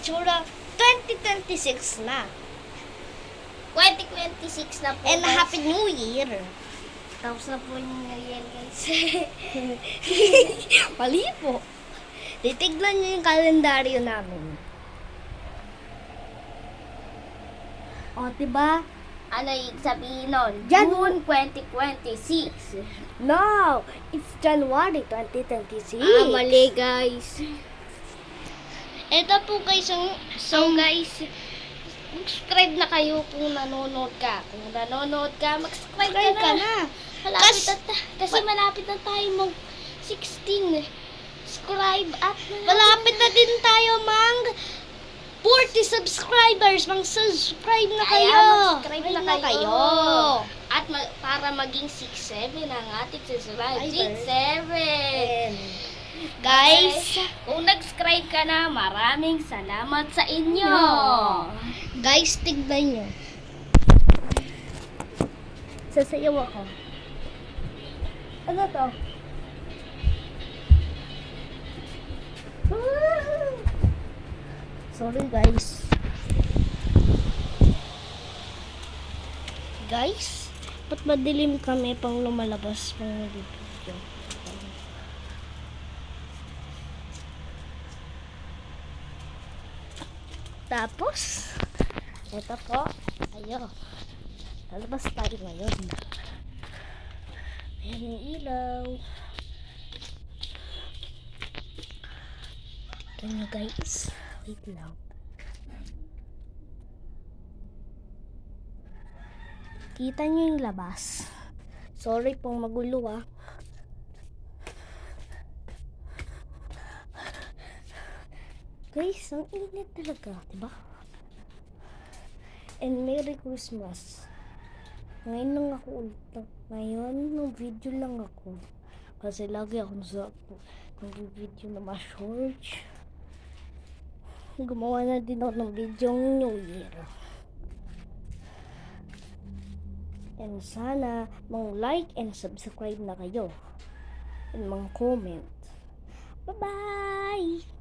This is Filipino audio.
itsura. 2026 na. 2026 na po. And guys. Happy New Year. Tapos na po yung New Year, guys. Mali po. Titignan nyo yung kalendaryo namin. O, diba? Ano yung sabihin nun? June June 2026. No! It's January 2026. Mali, guys. Ito po guys, So, guys, mag-subscribe na kayo kung nanonood ka. Kung nanonood ka, mag-subscribe subscribe ka ka na. na. Kasi malapit na tayo mag 16. Subscribe at Malapit na din tayo mang 40 subscribers. Mang-subscribe na kayo. mag-subscribe na kayo. At para maging 6-7 ang ating subscribe. 6-7. Guys, Kung nag-subscribe ka na, maraming salamat sa inyo. guys, tignan nyo. Sasayaw ako. Ano to? Sorry guys. Guys, ba't madilim kami pang lumalabas pang nag-video? Tapos, ito po, ayo. Lalabas tayo ngayon. Ayan yung ilaw. Ito nyo guys. Wait lang. Kita nyo yung labas. Sorry pong magulo ah. Guys, ang init talaga, diba? And Merry Christmas. Ngayon lang ako ulit. Ngayon, nung video lang ako. Kasi lagi ako nag-video na ma-short. Gumawa na din ako ng video ng New Year. And sana, mang-like and subscribe na kayo. And mang-comment. Bye-bye!